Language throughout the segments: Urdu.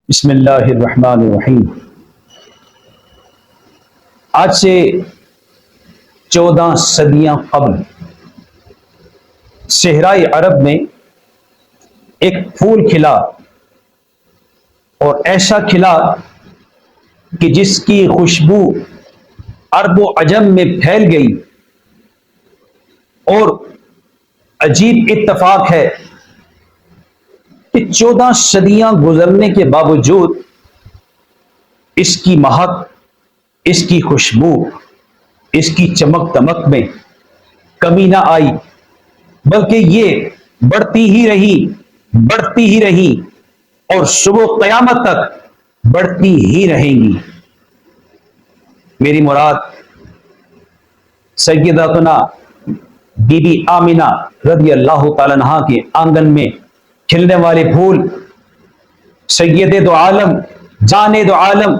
بسم اللہ الرحمن الرحیم۔ آج سے 14 صدیاں قبل صحرائے عرب میں ایک پھول کھلا، اور ایسا کھلا کہ جس کی خوشبو عرب و عجم میں پھیل گئی۔ اور عجیب اتفاق ہے کہ 14 صدیاں گزرنے کے باوجود اس کی مہک، اس کی خوشبو، اس کی چمک دمک میں کمی نہ آئی، بلکہ یہ بڑھتی ہی رہی، بڑھتی ہی رہی، اور صبح قیامت تک بڑھتی ہی رہیں گی۔ میری مراد سیداتنا بی بی آمنہ رضی اللہ تعالی عنہا کے آنگن میں کھلنے والے پھول، سید دو عالم، جان دو عالم،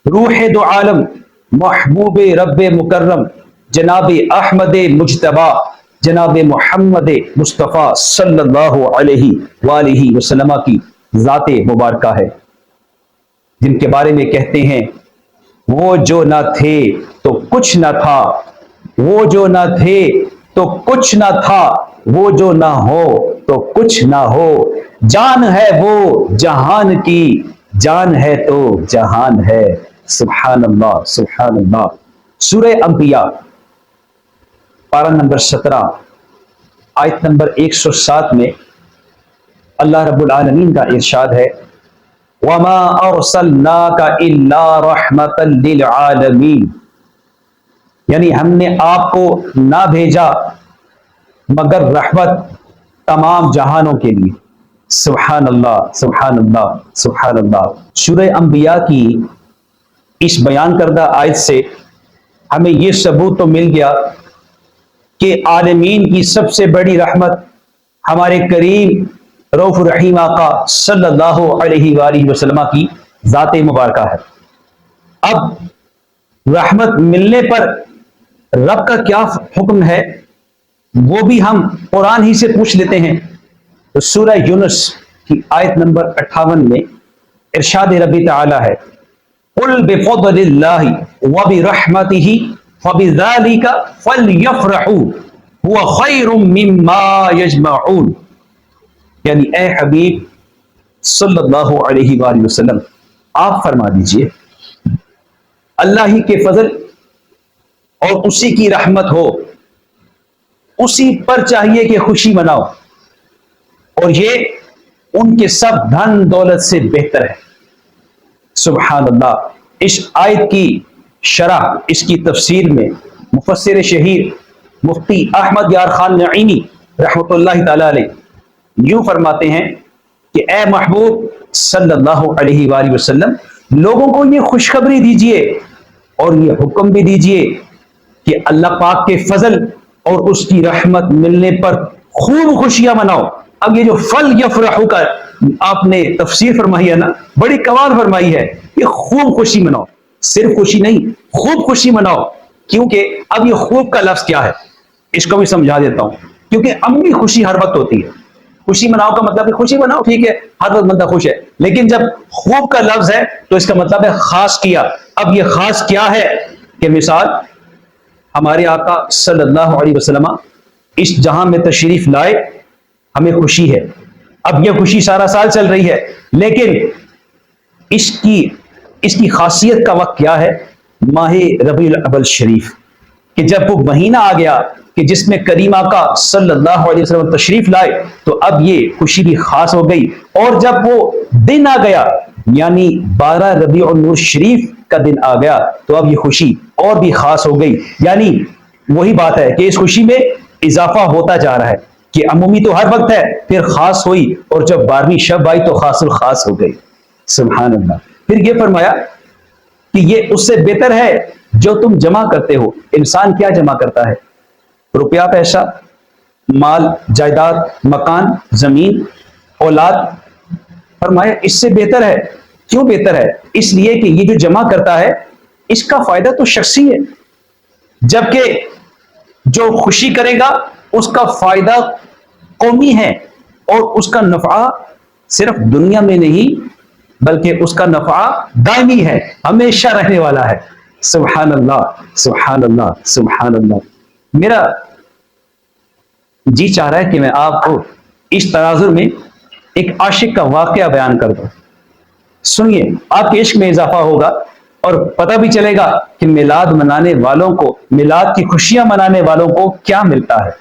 روح دو عالم، محبوب رب مکرم جناب احمد مجتبی، جناب محمد مصطفیٰ صلی اللہ علیہ وآلہ وسلم کی ذات مبارکہ ہے، جن کے بارے میں کہتے ہیں وہ جو نہ تھے تو کچھ نہ تھا، وہ جو نہ تھے تو کچھ نہ تھا، وہ جو نہ ہو تو کچھ نہ ہو، جان ہے وہ جہان کی، جان ہے تو جہان ہے۔ سبحان اللہ، سبحان اللہ۔ سورہ انبیاء پارہ نمبر 17 آیت نمبر 107 میں اللہ رب العالمین کا ارشاد ہے، وَمَا أَرْسَلْنَاكَ إِلَّا رَحْمَةً لِلْعَالَمِينَ، یعنی ہم نے آپ کو نہ بھیجا مگر رحمت تمام جہانوں کے لیے۔ سبحان اللہ، سبحان اللہ، سبحان اللہ۔ سورہ انبیاء کی اس بیان کردہ آیت سے ہمیں یہ ثبوت تو مل گیا کہ عالمین کی سب سے بڑی رحمت ہمارے کریم رؤوف رحیم آقا صلی اللہ علیہ وآلہ وسلم کی ذات مبارکہ ہے۔ اب رحمت ملنے پر رب کا کیا حکم ہے وہ بھی ہم قرآن ہی سے پوچھ لیتے ہیں۔ تو سورہ یونس کی آیت نمبر 58 میں ارشاد ربی تعالی ہے، قُلْ بِفَضْلِ اللَّهِ وَبِرَحْمَتِهِ فَبِذَلِكَ فَلْيَفْرَحُوا هُوَ خَيْرٌ مِّمَّا يَجْمَعُونَ، یعنی اے حبیب صلی اللہ علیہ وآلہ وسلم آپ فرما دیجئے اللہ ہی کے فضل اور اسی کی رحمت ہو، اسی پر چاہیے کہ خوشی مناؤ، اور یہ ان کے سب دھن دولت سے بہتر ہے۔ سبحان اللہ۔ اس آیت کی شرح، اس کی تفسیر میں مفسر شہیر مفتی احمد یار خان نعیمی رحمۃ اللہ تعالی علیہ یوں فرماتے ہیں کہ اے محبوب صلی اللہ علیہ وآلہ وسلم لوگوں کو یہ خوشخبری دیجئے اور یہ حکم بھی دیجئے کہ اللہ پاک کے فضل اور اس کی رحمت ملنے پر خوب خوشیاں مناؤ۔ اب یہ جو فل یفرحو کا آپ نے تفسیر فرمائی ہے نا، بڑی کمال فرمائی ہے، یہ خوب خوشی مناؤ، صرف خوشی نہیں، خوب خوشی مناؤ۔ کیونکہ اب یہ خوب کا لفظ کیا ہے اس کو بھی سمجھا دیتا ہوں، کیونکہ عمومی خوشی ہر وقت ہوتی ہے۔ خوشی مناؤ کا مطلب ہے خوشی مناؤ، ٹھیک ہے، ہر وقت بندہ خوش ہے، لیکن جب خوب کا لفظ ہے تو اس کا مطلب ہے خاص کیا۔ اب یہ خاص کیا ہے کہ مثال ہمارے آقا صلی اللہ علیہ وسلم اس جہاں میں تشریف لائے، ہمیں خوشی ہے، اب یہ خوشی سارا سال چل رہی ہے، لیکن اس کی خاصیت کا وقت کیا ہے؟ ماہ ربیع الاول شریف، کہ جب وہ مہینہ آ گیا کہ جس میں کریم آقا صلی اللہ علیہ وسلم تشریف لائے تو اب یہ خوشی بھی خاص ہو گئی، اور جب وہ دن آ گیا یعنی 12 ربیع النور شریف کا دن آ گیا تو اب یہ خوشی اور بھی خاص ہو گئی۔ یعنی وہی بات ہے کہ اس خوشی میں اضافہ ہوتا جا رہا ہے کہ عمومی تو ہر وقت ہے، پھر خاص ہوئی، اور جب 12ویں شب آئی تو خاص الخاص ہو گئی۔ سبحان اللہ۔ پھر یہ فرمایا کہ یہ اس سے بہتر ہے جو تم جمع کرتے ہو۔ انسان کیا جمع کرتا ہے؟ روپیہ پیسہ، مال جائیداد، مکان زمین، اولاد۔ فرمایا اس سے بہتر ہے۔ کیوں بہتر ہے؟ اس لیے کہ یہ جو جمع کرتا ہے اس کا فائدہ تو شخصی ہے، جبکہ جو خوشی کرے گا اس کا فائدہ قومی ہے، اور اس کا نفع صرف دنیا میں نہیں بلکہ اس کا نفع دائمی ہے، ہمیشہ رہنے والا ہے۔ سبحان اللہ، سبحان اللہ، سبحان اللہ۔ میرا جی چاہ رہا ہے کہ میں آپ کو اس تناظر میں ایک عاشق کا واقعہ بیان کر دوں۔ سنیے، آپ کے عشق میں اضافہ ہوگا اور پتہ بھی چلے گا کہ میلاد منانے والوں کو، میلاد کی خوشیاں منانے والوں کو کیا ملتا ہے۔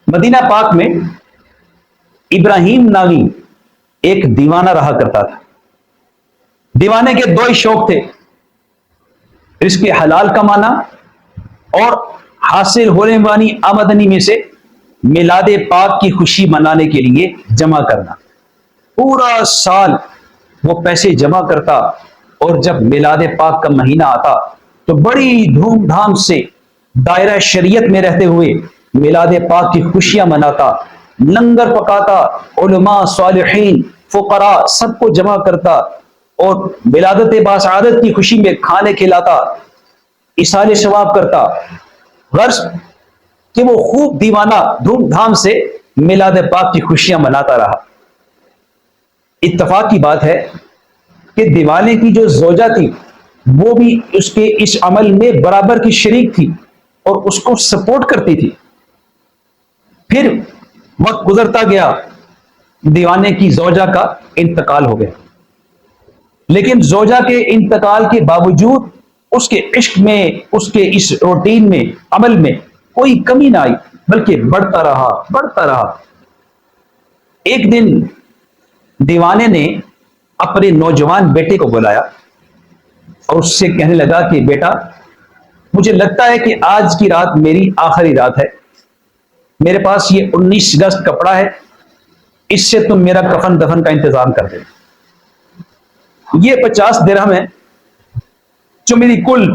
مدینہ پاک میں ابراہیم نامی ایک دیوانہ رہا کرتا تھا۔ دیوانے کے دو ہی شوق تھے، رزق حلال کمانا اور حاصل ہونے والی آمدنی میں سے میلاد پاک کی خوشی منانے کے لیے جمع کرنا۔ پورا سال وہ پیسے جمع کرتا اور جب میلاد پاک کا مہینہ آتا تو بڑی دھوم دھام سے دائرہ شریعت میں رہتے ہوئے میلاد پاک کی خوشیاں مناتا، لنگر پکاتا، علماء، صالحین، فقراء سب کو جمع کرتا اور ولادت باسعادت کی خوشی میں کھانے کھلاتا، ایصال ثواب کرتا۔ غرض کہ وہ خوب دیوانہ دھوم دھام سے میلاد پاک کی خوشیاں مناتا رہا۔ اتفاق کی بات ہے کہ دیوانے کی جو زوجہ تھی وہ بھی اس کے اس عمل میں برابر کی شریک تھی اور اس کو سپورٹ کرتی تھی۔ پھر وقت گزرتا گیا، دیوانے کی زوجہ کا انتقال ہو گیا، لیکن زوجہ کے انتقال کے باوجود اس کے عشق میں، اس کے اس روٹین میں، عمل میں کوئی کمی نہ آئی، بلکہ بڑھتا رہا، بڑھتا رہا۔ ایک دن دیوانے نے اپنے نوجوان بیٹے کو بلایا اور اس سے کہنے لگا کہ بیٹا، مجھے لگتا ہے کہ آج کی رات میری آخری رات ہے، میرے پاس یہ 19 گز کپڑا ہے، اس سے تم میرا کفن دفن کا انتظام کر دے۔ یہ 50 درہم ہے جو میری کل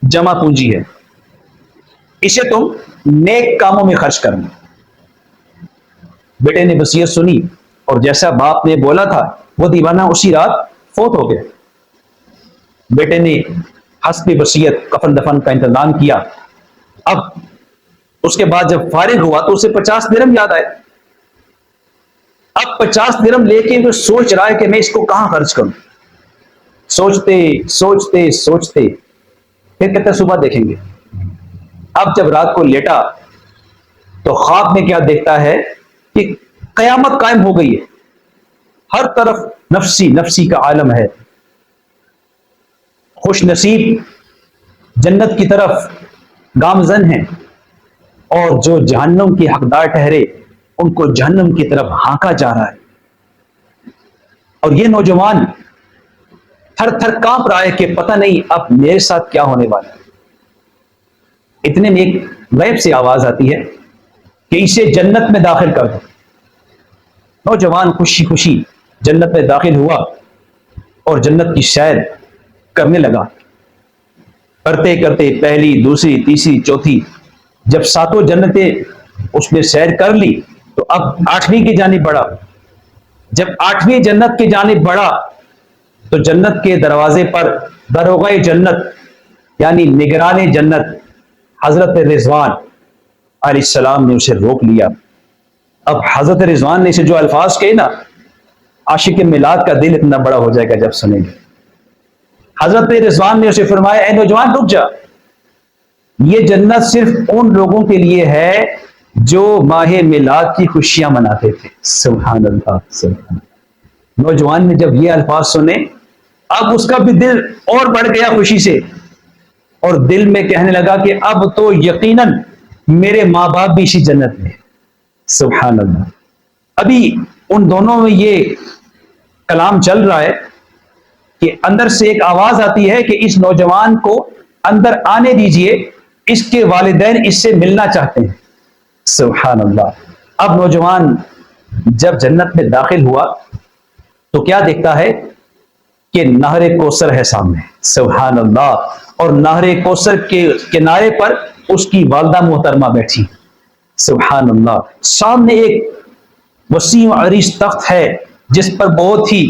جمع پونجی ہے، اسے تم نیک کاموں میں خرچ کرنا۔ بیٹے نے وصیت سنی اور جیسا باپ نے بولا تھا وہ دیوانہ اسی رات فوت ہو گیا۔ بیٹے نے حسب وصیت کفن دفن کا انتظام کیا۔ اب اس کے بعد جب فارغ ہوا تو اسے 50 درہم یاد آئے۔ اب 50 درہم لے کے وہ سوچ رہا ہے کہ میں اس کو کہاں خرچ کروں۔ سوچتے سوچتے سوچتے پھر کہتے صبح دیکھیں گے۔ اب جب رات کو لیٹا تو خواب میں کیا دیکھتا ہے کہ قیامت قائم ہو گئی ہے، ہر طرف نفسی نفسی کا عالم ہے۔ خوش نصیب جنت کی طرف گامزن ہیں اور جو جہنم کے حقدار ٹھہرے ان کو جہنم کی طرف ہانکا جا رہا ہے۔ اور یہ نوجوان تھر تھر کانپ رہا ہے کہ پتہ نہیں اب میرے ساتھ کیا ہونے والا ہے۔ اتنے میں ایک غیب سے آواز آتی ہے کہ اسے جنت میں داخل کر دو۔ نوجوان خوشی خوشی جنت میں داخل ہوا اور جنت کی سیر کرنے لگا۔ کرتے کرتے پہلی، دوسری، تیسری، چوتھی، جب 7 جنتیں اس نے سیر کر لی تو اب 8ویں کی جانب بڑھا۔ جب 8ویں جنت کی جانب بڑھا تو جنت کے دروازے پر داروغہ جنت یعنی نگران جنت حضرت رضوان علیہ السلام نے اسے روک لیا۔ اب حضرت رضوان نے اسے جو الفاظ کہے نا، عاشق میلاد کا دل اتنا بڑا ہو جائے گا جب سنیں گے۔ حضرت رضوان نے اسے فرمایا، اے نوجوان رک جا، یہ جنت صرف ان لوگوں کے لیے ہے جو ماہ میلاد کی خوشیاں مناتے تھے۔ سبحان اللہ، سبحان اللہ۔ نوجوان نے جب یہ الفاظ سنے اب اس کا بھی دل اور بڑھ گیا خوشی سے، اور دل میں کہنے لگا کہ اب تو یقیناً میرے ماں باپ بھی اسی جنت میں۔ سبحان اللہ۔ ابھی ان دونوں میں یہ کلام چل رہا ہے کہ اندر سے ایک آواز آتی ہے کہ اس نوجوان کو اندر آنے دیجئے، اس کے والدین اس سے ملنا چاہتے ہیں۔ سبحان اللہ۔ اب نوجوان جب جنت میں داخل ہوا تو کیا دیکھتا ہے کہ نہر کوثر ہے سامنے۔ سبحان اللہ۔ اور نہر کوثر کے کنارے پر اس کی والدہ محترمہ بیٹھی۔ سبحان اللہ۔ سامنے ایک وسیع عریض تخت ہے جس پر بہت ہی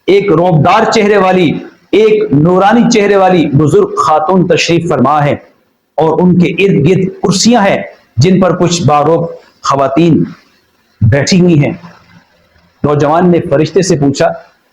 ایک روبدار چہرے والی، ایک نورانی چہرے والی بزرگ خاتون تشریف فرما ہے، اور ان کے ارد گرد کرسیاں ہیں جن پر کچھ باروب خواتین بیٹھی ہوئی ہیں۔ نوجوان نے فرشتے سے پوچھا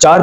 4